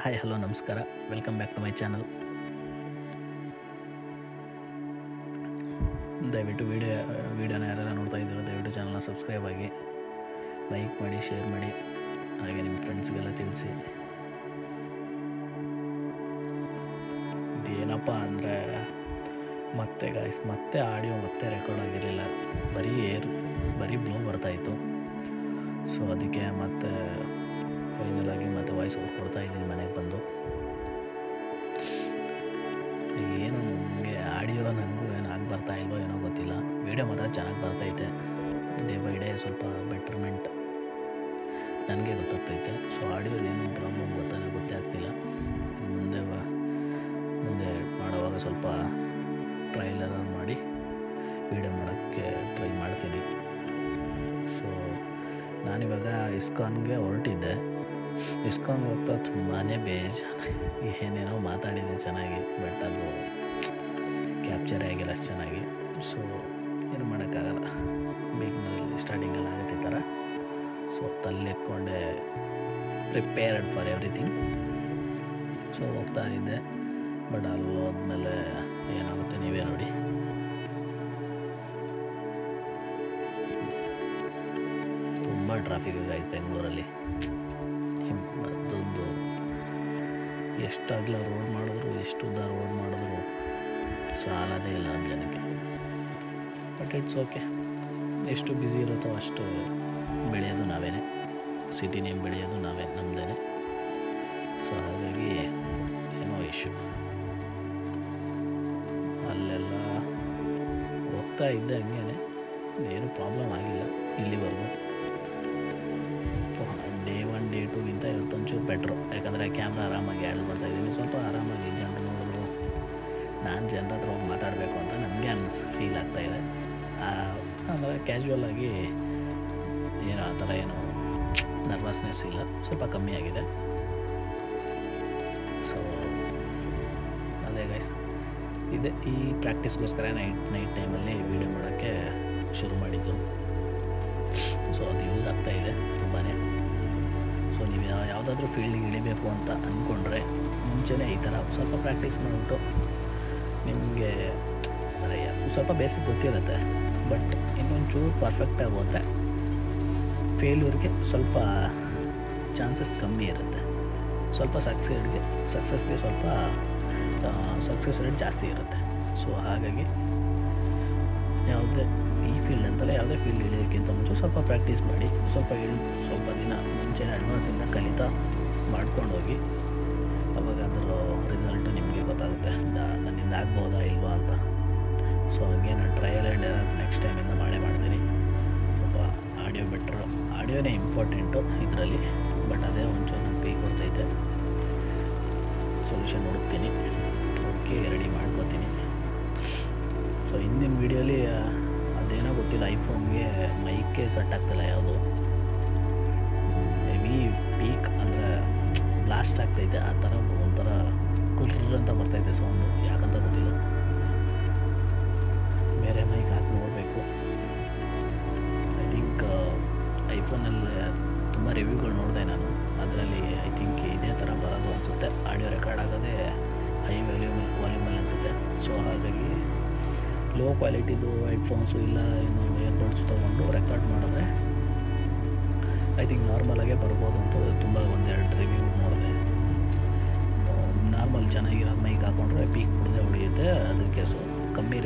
Hi hello ನಮಸ್ಕಾರ, welcome back to my channel. ದಯವಿಟ್ಟು ವೀಡಿಯೋನ ಯಾರೆಲ್ಲ ನೋಡ್ತಾ ಇದ್ದೀರೋ ದಯವಿಟ್ಟು ಚಾನಲ್ನ ಸಬ್ಸ್ಕ್ರೈಬ್ ಆಗಿ, ಲೈಕ್ ಮಾಡಿ, ಶೇರ್ ಮಾಡಿ, ಹಾಗೆ ನಿಮ್ಮ ಫ್ರೆಂಡ್ಸ್ಗೆಲ್ಲ ತಿಳಿಸಿ. ಇದೇನಪ್ಪ ಅಂದರೆ ಮತ್ತೆ ಆಡಿಯೋ ಮತ್ತೆ ರೆಕಾರ್ಡ್ ಆಗಿರಲಿಲ್ಲ, ಬರೀ ಬ್ಲೋ ಬರ್ತಾಯಿತ್ತು. ಸೊ ಅದಕ್ಕೆ ಮತ್ತೆ ಫೈನಲ್ ಆಗಿ ಮತ್ತೆ ವಾಯ್ಸ್ ಔಟ್ ಕೊಡ್ತಾ ಇದ್ದೀನಿ ಮನೆಗೆ ಬಂದು. ಏನೋ ನನಗೆ ಆಡಿಯೋ ನನಗೂ ಏನು ಆಗಿ ಬರ್ತಾ ಇಲ್ವೋ ಏನೋ ಗೊತ್ತಿಲ್ಲ, ವೀಡಿಯೋ ಮಾತ್ರ ಚೆನ್ನಾಗಿ ಬರ್ತೈತೆ. ಡೇ ಬೈ ಡೇ ಸ್ವಲ್ಪ ಬೆಟರ್ಮೆಂಟ್ ನನಗೆ ಗೊತ್ತಾಗ್ತೈತೆ. ಸೊ ಆಡಿಯೋದೇನು ಪ್ರಾಬ್ಲಮ್ ಗೊತ್ತೇ ಆಗ್ತಿಲ್ಲ. ಮುಂದೆ ಮಾಡೋವಾಗ ಸ್ವಲ್ಪ ಟ್ರೈಲರ್ ಮಾಡಿ ವೀಡಿಯೋ ಮಾಡೋಕ್ಕೆ ಟ್ರೈ ಮಾಡ್ತೀನಿ. ಸೊ ನಾನಿವಾಗ ಇಸ್ಕಾನ್ಗೆ ಹೊರಟಿದ್ದೆ. ಇಸ್ಕಾನ್ಗೆ ಹೋಗ್ತಾ ತುಂಬಾ ಬೇಜಾರು, ಏನೇನೋ ಮಾತಾಡಿದೆ ಚೆನ್ನಾಗಿ, ಬಟ್ ಅದು ಕ್ಯಾಪ್ಚರ್ ಆಗಿಲ್ಲ ಅಷ್ಟು ಚೆನ್ನಾಗಿ. ಸೊ ಏನು ಮಾಡೋಕ್ಕಾಗಲ್ಲ, ಬಿಗಿನರಲ್ಲಿ ಸ್ಟಾರ್ಟಿಂಗಲ್ಲಿ ಆಗುತ್ತೆ ಈ ಥರ. ಸೊ ತಲೆಟ್ಕೊಂಡೆ ಪ್ರಿಪೇರ್ಡ್ ಫಾರ್ ಎವ್ರಿಥಿಂಗ್. ಸೊ ಹೋಗ್ತಾ ಇದ್ದೆ, ಬಟ್ ಅಲ್ಲಿ ಹೋದ್ಮೇಲೆ ಏನಾಗುತ್ತೆ ನೀವೇ ನೋಡಿ. ತುಂಬ ಟ್ರಾಫಿಕ್ ಆಗಿದೆ ಬೆಂಗಳೂರಲ್ಲಿ. ಅದೊಂದು ಎಷ್ಟು ಅಗಲ ರೋಡ್ ಮಾಡಿದ್ರು, ಎಷ್ಟು ಉದ್ದ ರೋಡ್ ಮಾಡಿದ್ರು ಸಾಲದೇ ಇಲ್ಲ ನಮ್ಮ ಜನಕ್ಕೆ. ಬಟ್ ಇಟ್ಸ್ ಓಕೆ, ಎಷ್ಟು ಬ್ಯುಸಿ ಇರುತ್ತೋ ಅಷ್ಟು ಬೆಳೆಯೋದು ನಾವೇನೆ, ಸಿಟಿ ನೇಮ್ ಬೆಳೆಯೋದು ನಮ್ಮದೇನೆ. ಸೊ ಹಾಗಾಗಿ ಏನೋ ಇಶ್ಯೂ. ಅಲ್ಲೆಲ್ಲ ಹೋಗ್ತಾ ಇದ್ದೆ ಹಂಗೇನೆ, ಏನು ಪ್ರಾಬ್ಲಮ್ ಆಗಿಲ್ಲ ಇಲ್ಲಿವರೆಗೂ. ಡೇ 1 ಡೇ 2ಗಿಂತ ಇವತ್ತೊಂಚೂರು ಬೆಟ್ರು, ಯಾಕಂದರೆ ಕ್ಯಾಮ್ರಾ ಆರಾಮಾಗಿ ಆ್ಯಡ್ ಬರ್ತಾಯಿದ್ದೀನಿ. ಸ್ವಲ್ಪ ಆರಾಮಾಗಿ ಜನರು ನೋಡಿದ್ರು, ನಾನು ಜನರ ಹತ್ರ ಹೋಗಿ ಮಾತಾಡಬೇಕು ಅಂತ ನನಗೆ ಫೀಲ್ ಆಗ್ತಾಯಿದೆ. ಅಂದರೆ ಕ್ಯಾಶುವಲ್ ಆಗಿ ಏನೋ ಆ ಥರ ಏನು ನರ್ವಸ್ನೆಸ್ ಇಲ್ಲ, ಸ್ವಲ್ಪ ಕಮ್ಮಿ ಆಗಿದೆ. ಸೊ ಅದೇ ಗೈಸ್, ಈ ಪ್ರಾಕ್ಟೀಸ್ಗೋಸ್ಕರ ನೈಟ್ ಟೈಮಲ್ಲಿ ವೀಡಿಯೋ ಮಾಡೋಕ್ಕೆ ಶುರು ಮಾಡಿದ್ದು. ಸೊ ಅದು ಯೂಸ್ ಆಗ್ತಾಯಿದೆ ತುಂಬಾ. ಸೊ ನೀವು ಯಾವುದಾದ್ರೂ ಫೀಲ್ಡಿಗೆ ಇಳಿಬೇಕು ಅಂತ ಅಂದ್ಕೊಂಡ್ರೆ ಮುಂಚೆನೇ ಈ ಥರ ಸ್ವಲ್ಪ ಪ್ರಾಕ್ಟೀಸ್ ಮಾಡಿಬಿಟ್ಟು, ನಿಮಗೆ ಸ್ವಲ್ಪ ಬೇಸಿಕ್ ಗೊತ್ತಿರುತ್ತೆ, ಬಟ್ ಇನ್ನೊಂಚೂರು ಪರ್ಫೆಕ್ಟಾಗಿ ಹೋದರೆ ಫೇಲ್ಯೂರ್ಗೆ ಸ್ವಲ್ಪ ಚಾನ್ಸಸ್ ಕಮ್ಮಿ ಇರುತ್ತೆ, ಸ್ವಲ್ಪ ಸಕ್ಸಸ್ಗೆ ಸ್ವಲ್ಪ ಸಕ್ಸಸ್ ರೇಟ್ ಜಾಸ್ತಿ ಇರುತ್ತೆ. ಸೊ ಹಾಗಾಗಿ ಈ ಫೀಲ್ಡ್ ಅಂತಲೇ ಯಾವುದೇ ಫೀಲ್ಡ್ ಇಳಿಯೋಕ್ಕಿಂತ ಮುಂಚೆ ಸ್ವಲ್ಪ ಪ್ರಾಕ್ಟೀಸ್ ಮಾಡಿ, ಸ್ವಲ್ಪ ದಿನ ಮುಂಚೆನೇ ಅಡ್ವಾನ್ಸಿಂದ ಕಲಿತಾ ಮಾಡ್ಕೊಂಡು ಹೋಗಿ. ಅವಾಗ ಅದರ ರಿಸಲ್ಟ್ ನಿಮಗೆ ಗೊತ್ತಾಗುತ್ತೆ, ನನ್ನಿಂದ ಆಗ್ಬೋದಾ ಇಲ್ವಾ ಅಂತ. ಸೊ ಹಾಗೆ ನಾನು ಟ್ರಯಲ್ ಆ್ಯಂಡ್ ಎರರ್ ನೆಕ್ಸ್ಟ್ ಟೈಮಿಂದ ಮಾಡ್ತೀನಿ. ಸ್ವಲ್ಪ ಆಡಿಯೋನೇ ಇಂಪಾರ್ಟೆಂಟು ಇದರಲ್ಲಿ, ಬಟ್ ಅದೇ ಒಂಚೂರು ನನಗೆ ಕೈ ಕೊಡ್ತೈತೆ. ಸೊಲ್ಯೂಷನ್ ಹುಡುಕ್ತೀನಿ, ಓಕೆ ರೆಡಿ ಮಾಡ್ಕೋತೀನಿ. ಸೊ ಹಿಂದಿನ ವೀಡಿಯೋಲಿ ಅದೇನೋ ಗೊತ್ತಿಲ್ಲ, ಐಫೋನ್ಗೆ ಮೈಕೆ ಸೆಟ್ ಆಗ್ತಿಲ್ಲ ಯಾವುದು, ಹೆವಿ ಪೀಕ್ ಅಂದರೆ ಬ್ಲಾಸ್ಟ್ ಆಗ್ತೈತೆ, ಆ ಥರ ಒಂಥರ ಕುರ್ರ್ ಅಂತ ಬರ್ತೈತೆ ಸೌಂಡು, ಯಾಕಂತ ಗೊತ್ತಿಲ್ಲ. ಬೇರೆ ಮೈಕ್ ಹಾಕಿ ನೋಡಬೇಕು. ಐ ಥಿಂಕ್ ಐಫೋನಲ್ಲಿ ತುಂಬ ರಿವ್ಯೂಗಳು ನೋಡಿದೆ ನಾನು, ಅದರಲ್ಲಿ ಐ ಥಿಂಕ್ ಇದೇ ಥರ ಬರೋದು ಅನಿಸುತ್ತೆ. ಆಡಿಯೋ ರೆಕಾರ್ಡ್ ಆಗೋದೇ ಹೈ ವಾಲ್ಯೂಮಲ್ಲಿ ಅನಿಸುತ್ತೆ. ಸೊ ಹಾಗಾಗಿ ಲೋ ಕ್ವಾಲಿಟಿದು ಹೆಡ್ಫೋನ್ಸು ಇಲ್ಲ ಏನು ಏರ್ಬಡ್ಸ್ ತೊಗೊಂಡು ರೆಕಾರ್ಡ್ ಮಾಡಿದ್ರೆ ಐ ಥಿಂಕ್ ನಾರ್ಮಲಾಗೇ ಬರ್ಬೋದು ಅಂತ ತುಂಬ ಒಂದೆರಡು ರಿವ್ಯೂ ನೋಡಿದೆ. ನಾರ್ಮಲ್ ಚೆನ್ನಾಗಿರೋದು ಮೈಕ್ ಹಾಕೊಂಡ್ರೆ ಪೀಕ್ ಕುಡ್ದೆ ಹೊಡೆಯುತ್ತೆ. ಅದಕ್ಕೆ ಸೊ ಕಮ್ಮಿ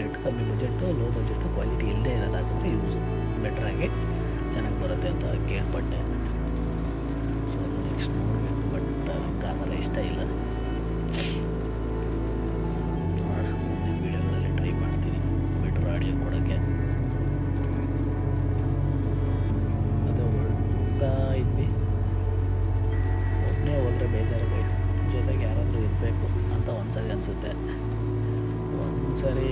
ಬಜೆಟ್ಟು, ಲೋ ಬಜೆಟ್ಟು, ಕ್ವಾಲಿಟಿ ಇಲ್ಲದೆ ಇರೋದು ಹಾಕಿದ್ರೆ ಯೂಸು ಬೆಟ್ರಾಗಿ ಚೆನ್ನಾಗಿ ಬರುತ್ತೆ ಅಂತ ಕೇಳ್ಪಟ್ಟೆ. ಸೊ ಅದು ನೆಕ್ಸ್ಟ್ ನೋಡಬೇಕು, ಬಟ್ ನನಗೆ ಆ ಥರ ಇಷ್ಟ ಇಲ್ಲ. ನೋಡೋಣ, ಮುಂದಿನ ವೀಡಿಯೋಗಳಲ್ಲಿ ಟ್ರೈ ಮಾಡ್ತೀನಿ ಬೆಟ್ರ್ ಆಡಿಯೋ ಕೊಡೋಕ್ಕೆ. ಅದೇ ಹೊರಡ್ತಾ ಇದ್ವಿ, ಒಬ್ಬನೇ ಹೋದರೆ ಬೇಜಾರು ಗೈಸ್, ಜೊತೆಗೆ ಯಾರಾದರೂ ಇರಬೇಕು ಅಂತ ಒಂದ್ಸರಿ ಅನಿಸುತ್ತೆ. ಒಂದ್ಸರಿ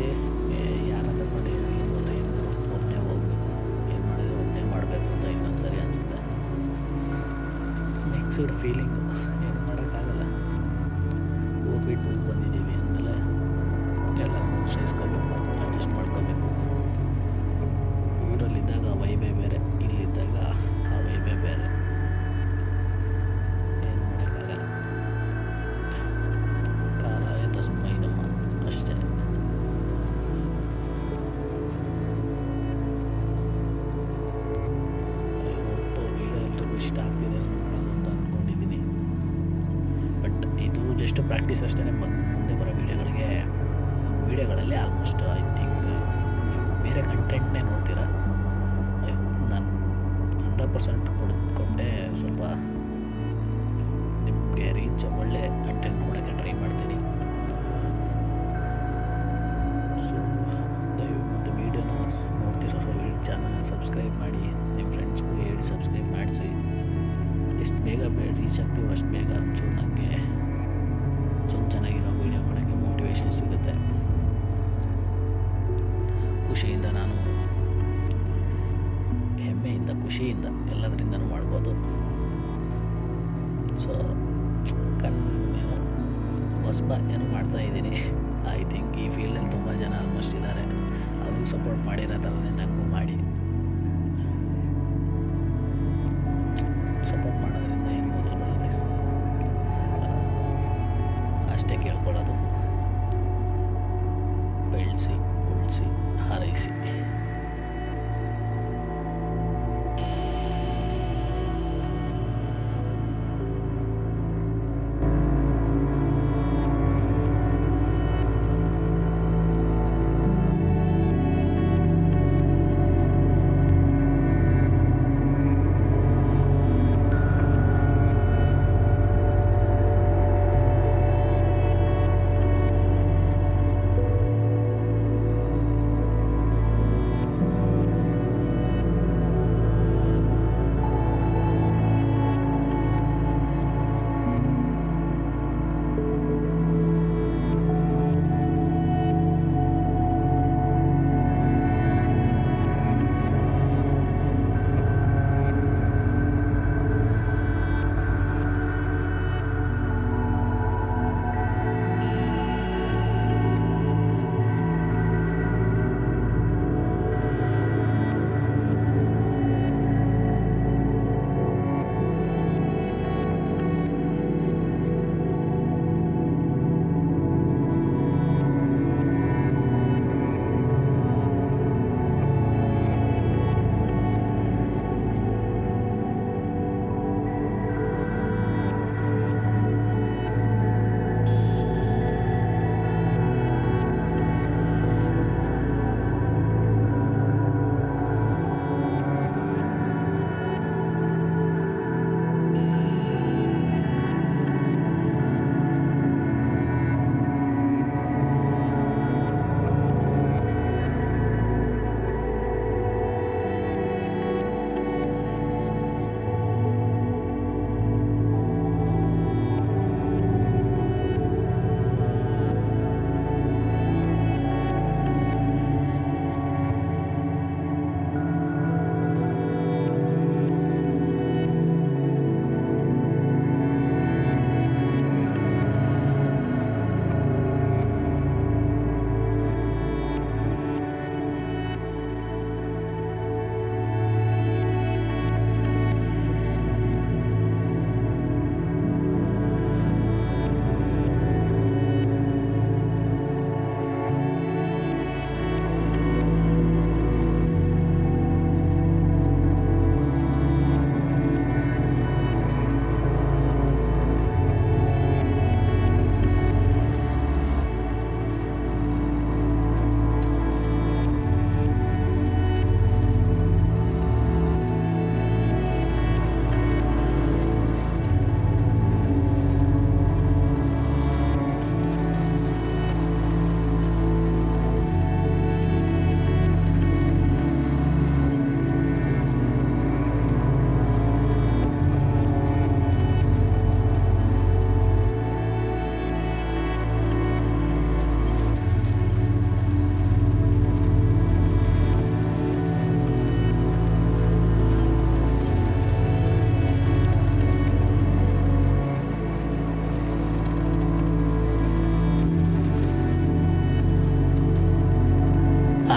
ಯಾರ ಕರ್ಕೊಂಡು ಒಬ್ಬನೇ ಹೋಗ್ಬೇಕು, ಏನು ಮಾಡಿದ್ರೆ ಒಬ್ಬನೇ ಮಾಡಬೇಕು ಅಂತ ಇನ್ನೊಂದ್ಸರಿ ಅನಿಸುತ್ತೆ. ಮಿಕ್ಸ್ಡ್ ಫೀಲಿಂಗು, ಏನು ಮಾಡೋಕ್ಕಾಗಲ್ಲ. ಹೋಗ್ಬಿಟ್ಟು ಬಂದಿದ್ದೀವಿ ಅಂದಮೇಲೆ ಎಲ್ಲ ಸಹಿಸ್ಕೋಬೇಕು, ಅಡ್ಜಸ್ಟ್ ಮಾಡ್ಕೋಬೇಕು. ಊರಲ್ಲಿದ್ದಾಗ ವೈಬೇ ಬೇರೆ, ಇಲ್ಲಿದ್ದಾಗ ಆ ವೈಬೇ ಬೇರೆ, ಏನು ಮಾಡೋಕ್ಕಾಗಲ್ಲ. ಜಸ್ಟ್ ಪ್ರಾಕ್ಟೀಸ್ ಅಷ್ಟೇ. ಮುಂದೆ ಬರೋ ವೀಡಿಯೋಗಳಲ್ಲಿ ಆಲ್ಮೋಸ್ಟ್ ಐ ಥಿಂಕ್ ನೀವು ಬೇರೆ ಕಂಟೆಂಟ್ನೇ ನೋಡ್ತೀರಾ. ನಾನು 100% ಕೊಟ್ಟೆ. ಸ್ವಲ್ಪ ನಿಮಗೆ ಒಳ್ಳೆ ಕಂಟೆಂಟ್ ಕೊಡೋಕ್ಕೆ ಟ್ರೈ ಮಾಡ್ತೀನಿ. ಸೊ ಮತ್ತು ವೀಡಿಯೋನ ನೋಡ್ತಿರೋ ಚಾನಲ್ನ ಸಬ್ಸ್ಕ್ರೈಬ್ ಮಾಡಿ, ನಿಮ್ಮ ಫ್ರೆಂಡ್ಸ್ಗೂ ಹೇಳಿ ಸಬ್ಸ್ಕ್ರೈಬ್ ಮಾಡಿಸಿ. ಎಷ್ಟು ಬೇಗ ರೀಚ್ ಆಗ್ತೀವೋ ಅಷ್ಟು ಬೇಗ ಒಂಚೂರು ನನಗೆ ಚೆನ್ನಾಗಿರೋ ವೀಡಿಯೋ ಮಾಡೋಕ್ಕೆ ಮೋಟಿವೇಶನ್ ಸಿಗುತ್ತೆ. ಖುಷಿಯಿಂದ ನಾನು ಹೆಮ್ಮೆಯಿಂದ ಖುಷಿಯಿಂದ ಎಲ್ಲದರಿಂದನೂ ಮಾಡ್ಬೋದು. ಸೊ ಏನೋ ಏನೋ ಮಾಡ್ತಾಯಿದ್ದೀನಿ. ಐ ಥಿಂಕ್ ಈ ಫೀಲ್ಡಲ್ಲಿ ತುಂಬ ಜನ ಆಲ್ಮೋಸ್ಟ್ ಇದ್ದಾರೆ. ಅವ್ರಿಗೆ ಸಪೋರ್ಟ್ ಮಾಡಿರೋ ಥರನೇ ನನಗೂ ಮಾಡಿ. ಸಪೋರ್ಟ್ ಮಾಡೋದ್ರಿಂದ ಏನು ಹೋಗಲ್ಲ ವಯಸ್ಸು, ಅಷ್ಟೇ ಕೇಳ್ಕೊಳ್ಳೋದು. ಬೆಳೆಸಿ ಉಳಿಸಿ ಹಾರೈಸಿ.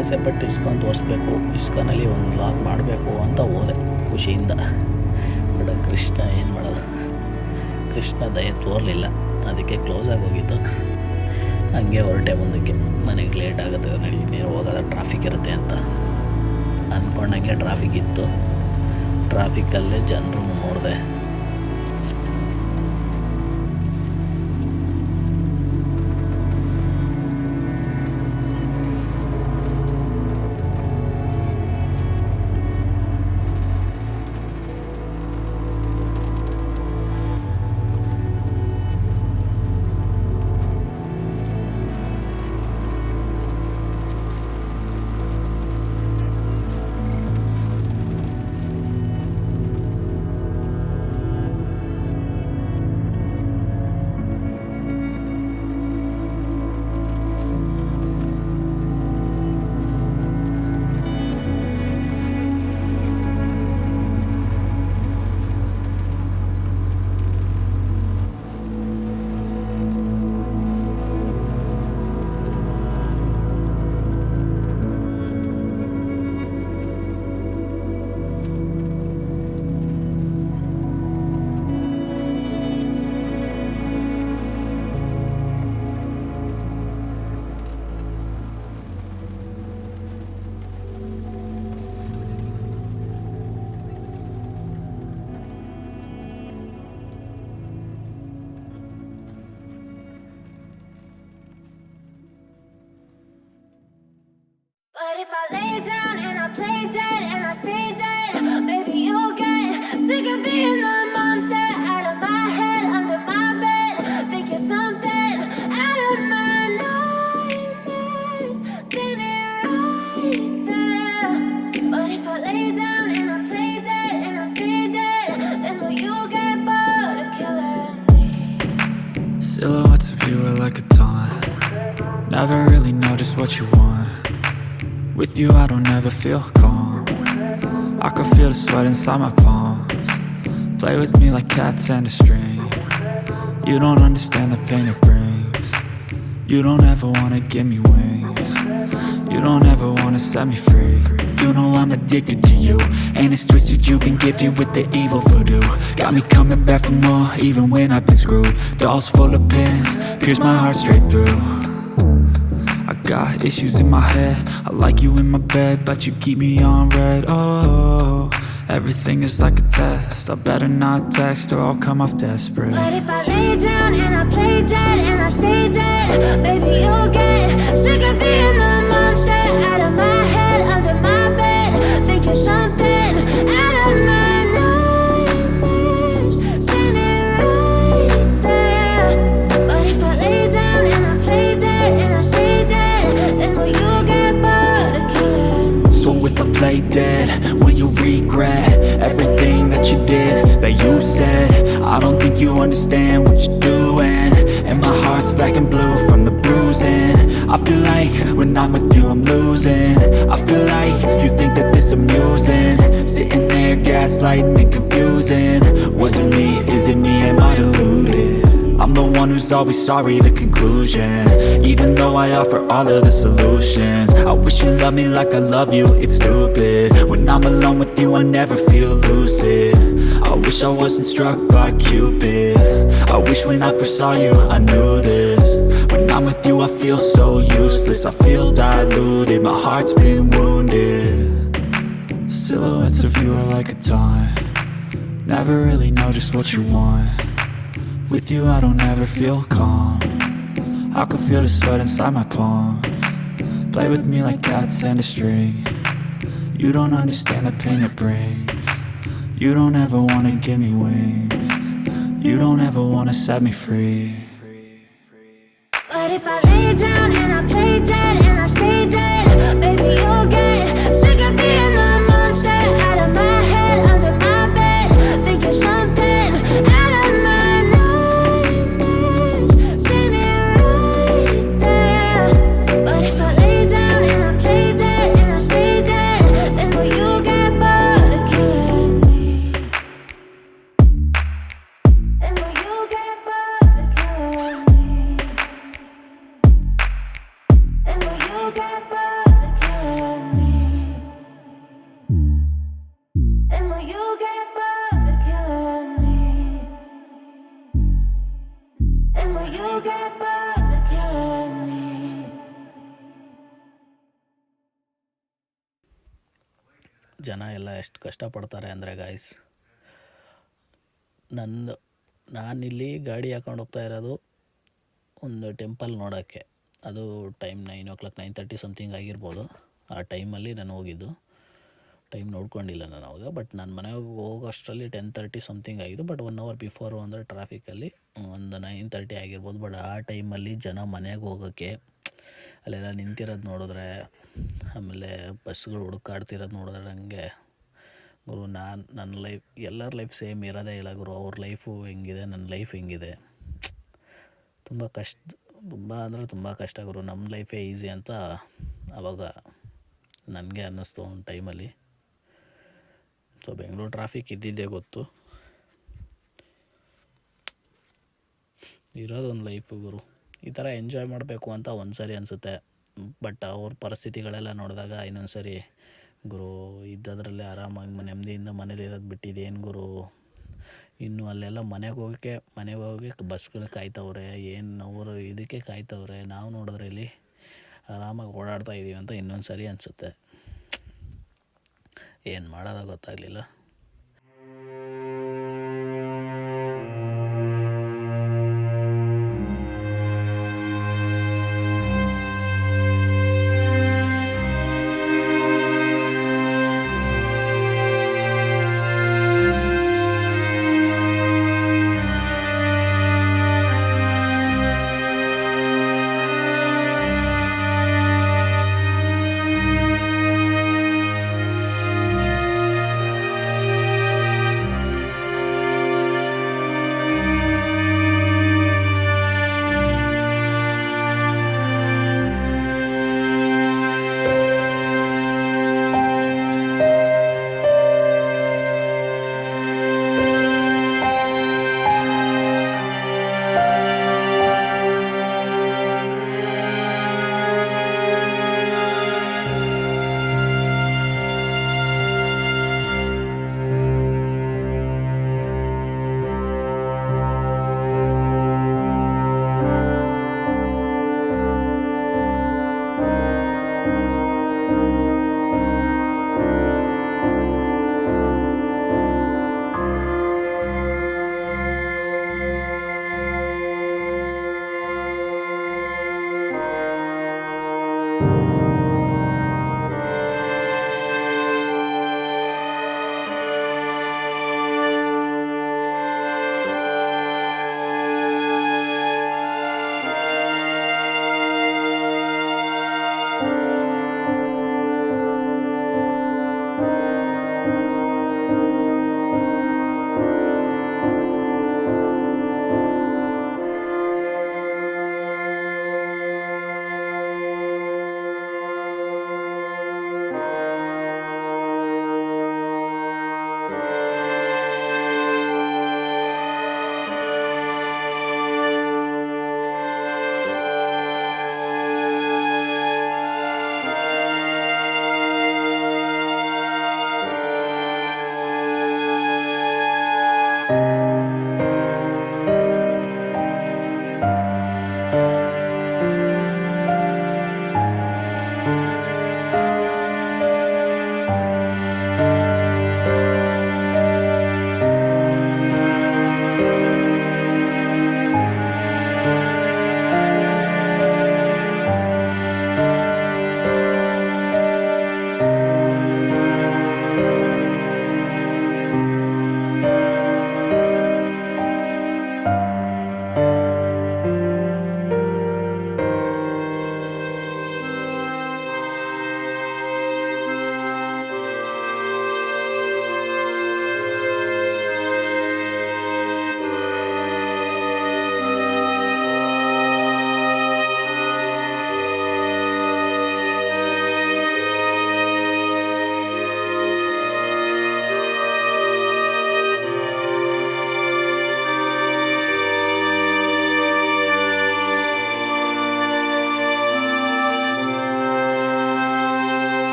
ಆಸೆ ಪಟ್ಟು ಇಸ್ಕಾನ್ ತೋರಿಸ್ಬೇಕು, ಇಸ್ಕಾನಲ್ಲಿ ಒಂದು ವ್ಲಾಗ್ ಮಾಡಬೇಕು ಅಂತ ಹೋದೆ ಖುಷಿಯಿಂದ. ಬಟ್ ಕೃಷ್ಣ ಏನು ಮಾಡೋದು, ಕೃಷ್ಣ ದಯೆ ತೋರಲಿಲ್ಲ, ಅದಕ್ಕೆ ಕ್ಲೋಸ್ ಆಗೋಗಿತ್ತು. ಹಂಗೆ ಹೊರಟೆ ಮುಂದಕ್ಕೆ. ಮನೆಗೆ ಲೇಟ್ ಆಗುತ್ತೆ, ನಡೀತೀನಿ ಹೋಗೋದ ಟ್ರಾಫಿಕ್ ಇರುತ್ತೆ ಅಂತ ಅಂದ್ಕೊಂಡಂಗೆ ಟ್ರಾಫಿಕ್ ಇತ್ತು. ಟ್ರಾಫಿಕಲ್ಲೇ ಜನರು ನೋಡಿದೆ. play dead and I stay dead. Maybe you'll get sick of being the monster out of my head, under my bed. Think you're something out of my nightmares, standing right there. But if I lay down and I play dead and I stay dead, then will you get bored of killing me? Silhouettes of you are like a taunt. Never really know just what you want. With you I don't ever feel calm. I can feel the sweat inside my palms. Play with me like cats and a string. You don't understand the pain it brings. You don't ever wanna give me wings. You don't ever wanna set me free. You know I'm addicted to you, and it's twisted, you've been gifted with the evil voodoo. Got me coming back for more, even when I've been screwed. Dolls full of pins, pierce my heart straight through. I got issues in my head, I like you in my bed, but you keep me on red. Oh, everything is like a test, I better not text or I'll come off desperate. But if I lay down and I play dead and I stay dead, baby you'll get sick of being the monster out of my head, under my bed. Think you're something out of my nightmares, standing right there. But if I lay down and I play dead and I stay dead, then will you get bored of killing me? So if I play dead, will you regret everything that you did, that you said? I don't think you understand what you're doing, and my heart's black and blue from the bruising. I feel like when I'm with you I'm losing. I feel like you think that this amusing, sitting there gaslighting and confusing. Was it me? Is it me? Am I deluded? I'm the one who's always sorry, the conclusion. Even though I offer all of the solutions, I wish you loved me like I love you, it's stupid. When I'm alone with you I never feel lucid. I wish I wasn't struck by Cupid. I wish when I first saw you I knew this. When I'm with you I feel so useless, I feel diluted, my heart's been wounded. Silhouettes of you are like a taunt. Never really know just what you want. With you I don't ever feel calm. I can feel the sweat inside my palms. Play with me like cats and a string. You don't understand the pain it brings. You don't ever wanna give me wings. You don't ever wanna set me free. But if I lay down and I play dead and I stay dead, baby you'll get sick of being the monster out of my head, under my bed. Think you're something out of my nightmares, standing right there. But if I lay down and I play dead and I stay dead, then will you get bored of killing me? Then will you get bored of killing me? And will you get bored of killing me? And will you get bored of killing me? And will you get bored of killing me? ಜನ ಎಲ್ಲ ಎಷ್ಟು ಕಷ್ಟಪಡ್ತಾರೆ ಅಂದರೆ guys, ನಾನಿಲ್ಲಿ ಗಾಡಿ ಹಾಕೊಂಡು ಹೋಗ್ತಾ ಇರೋದು ಒಂದು ಟೆಂಪಲ್ ನೋಡೋಕ್ಕೆ. ಅದು ಟೈಮ್ 9 o'clock 9:30 ಸಮಥಿಂಗ್ ಆಗಿರ್ಬೋದು. ಆ ಟೈಮಲ್ಲಿ ನಾನು ಹೋಗಿದ್ದು, ಟೈಮ್ ನೋಡ್ಕೊಂಡಿಲ್ಲ ನಾನು ಅವಾಗ. ಬಟ್ ನಾನು ಮನೆಗೆ ಹೋಗೋಷ್ಟರಲ್ಲಿ 10:30 ಸಮಥಿಂಗ್ ಆಗಿದ್ದು. ಬಟ್ 1 hour ಬಿಫೋರು ಅಂದರೆ ಟ್ರಾಫಿಕಲ್ಲಿ ಒಂದು 9:30 ಆಗಿರ್ಬೋದು. ಬಟ್ ಆ ಟೈಮಲ್ಲಿ ಜನ ಮನೆಗೆ ಹೋಗೋಕ್ಕೆ ಅಲ್ಲೆಲ್ಲ ನಿಂತಿರೋದು ನೋಡಿದ್ರೆ, ಆಮೇಲೆ ಬಸ್ಗಳು ಹುಡುಕಾಡ್ತಿರೋದು ನೋಡಿದ್ರೆ ನನಗೆ ಗುರು, ನನ್ನ ಲೈಫ್, ಎಲ್ಲರ ಲೈಫ್ ಸೇಮ್ ಇರೋದೇ ಇಲ್ಲ ಗುರು. ಅವ್ರ ಲೈಫು ಹೆಂಗಿದೆ, ನನ್ನ ಲೈಫ್ ಹೆಂಗಿದೆ, ತುಂಬ ಅಂದರೆ ತುಂಬ ಕಷ್ಟ ಗುರು. ನಮ್ಮ ಲೈಫೇ ಈಸಿ ಅಂತ ಆವಾಗ ನನಗೆ ಅನ್ನಿಸ್ತು ಒಂದು ಟೈಮಲ್ಲಿ. ಸೊ ಬೆಂಗಳೂರು ಟ್ರಾಫಿಕ್ ಇದ್ದಿದ್ದೇ ಗೊತ್ತು, ಇರೋದೊಂದು ಲೈಫು ಗುರು. ಈ ಥರ ಎಂಜಾಯ್ ಮಾಡಬೇಕು ಅಂತ ಒಂದು ಸರಿ ಅನಿಸುತ್ತೆ. ಬಟ್ ಅವ್ರ ಪರಿಸ್ಥಿತಿಗಳೆಲ್ಲ ನೋಡಿದಾಗ ಇನ್ನೊಂದು ಸರಿ ಗುರು, ಇದ್ದದ್ರಲ್ಲೇ ಆರಾಮಾಗಿ ನೆಮ್ಮದಿಯಿಂದ ಮನೇಲಿರೋದು ಬಿಟ್ಟಿದ್ದೇನು ಗುರು. ಇನ್ನು ಅಲ್ಲೆಲ್ಲ ಮನೆಗೆ ಹೋಗಿ ಬಸ್ಗಳು ಕಾಯ್ತವ್ರೆ, ಏನು ಅವರು ಇದಕ್ಕೆ ಕಾಯ್ತವ್ರೆ. ನಾವು ನೋಡಿದ್ರೆ ಇಲ್ಲಿ ಆರಾಮಾಗಿ ಓಡಾಡ್ತಾ ಇದ್ದೀವಿ ಅಂತ ಇನ್ನೊಂದು ಸರಿ ಅನಿಸುತ್ತೆ. ಏನು ಮಾಡೋದೋ ಗೊತ್ತಾಗಲಿಲ್ಲ.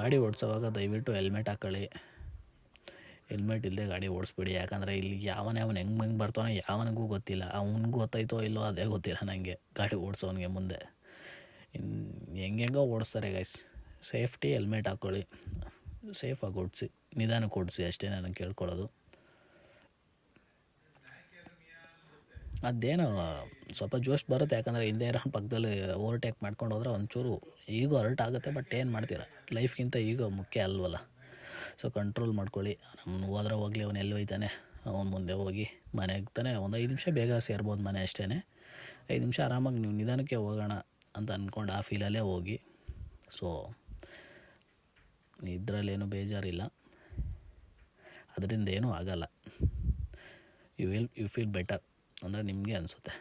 ಗಾಡಿ ಓಡಿಸೋವಾಗ ದಯವಿಟ್ಟು ಹೆಲ್ಮೆಟ್ ಹಾಕ್ಕೊಳ್ಳಿ. ಹೆಲ್ಮೆಟ್ ಇಲ್ಲದೆ ಗಾಡಿ ಓಡಿಸ್ಬೇಡಿ. ಯಾಕಂದರೆ ಇಲ್ಲಿ ಯಾವನೇ ಅವ್ನು ಹೆಂಗೆ ಬರ್ತಾನೋ ಯಾವನಿಗೂ ಗೊತ್ತಿಲ್ಲ. ಅವ್ನಿಗೆ ಗೊತ್ತಾಯ್ತೋ ಇಲ್ಲೋ ಅದೇ ಗೊತ್ತಿಲ್ಲ ನನಗೆ, ಗಾಡಿ ಓಡಿಸೋನಿಗೆ ಮುಂದೆ ಹೆಂಗೆಂಗೋ ಓಡಿಸ್ತಾರೆ ಗೈಸ್. ಸೇಫ್ಟಿ ಹೆಲ್ಮೆಟ್ ಹಾಕ್ಕೊಳ್ಳಿ, ಸೇಫಾಗಿ ಓಡಿಸಿ, ನಿಧಾನಕ್ಕೆ ಓಡಿಸಿ ಅಷ್ಟೇ ನಾನು ಕೇಳ್ಕೊಳ್ಳೋದು. ಅದೇನೋ ಸ್ವಲ್ಪ ಜೋಶ್ ಬರುತ್ತೆ, ಯಾಕಂದರೆ ಹಿಂದೆ ಇರೋ ಪಕ್ಕದಲ್ಲಿ ಓವರ್ಟೇಕ್ ಮಾಡ್ಕೊಂಡು ಹೋದ್ರೆ ಒಂಚೂರು ಈಗೋ ಹರ್ಟ್ ಆಗುತ್ತೆ. ಬಟ್ ಏನು ಮಾಡ್ತೀರಾ, ಲೈಫ್ಗಿಂತ ಈಗೋ ಮುಖ್ಯ ಅಲ್ವಲ್ಲ. ಸೊ ಕಂಟ್ರೋಲ್ ಮಾಡ್ಕೊಳ್ಳಿ. ಹೋದ್ರೆ ಹೋಗಲಿ, ಅವ್ನು ಎಲ್ಲಿ ಹೋಯ್ತಾನೆ, ಅವ್ನು ಮುಂದೆ ಹೋಗಿ ಮನೆಗೆ ತಾನೆ ಒಂದು 5 ನಿಮಿಷ ಬೇಗ ಸೇರ್ಬೋದು ಮನೆ ಅಷ್ಟೇ. 5 ನಿಮಿಷ ಆರಾಮಾಗಿ ನೀವು ನಿಧಾನಕ್ಕೆ ಹೋಗೋಣ ಅಂತ ಅಂದ್ಕೊಂಡು ಆ ಫೀಲಲ್ಲೇ ಹೋಗಿ. ಸೊ ಇದರಲ್ಲೇನು ಬೇಜಾರಿಲ್ಲ, ಅದರಿಂದ ಏನೂ ಆಗಲ್ಲ. ಯು ಫೀಲ್ ಬೆಟರ್ ಅಂದರೆ ನಿಮಗೆ ಅನಿಸುತ್ತೆ.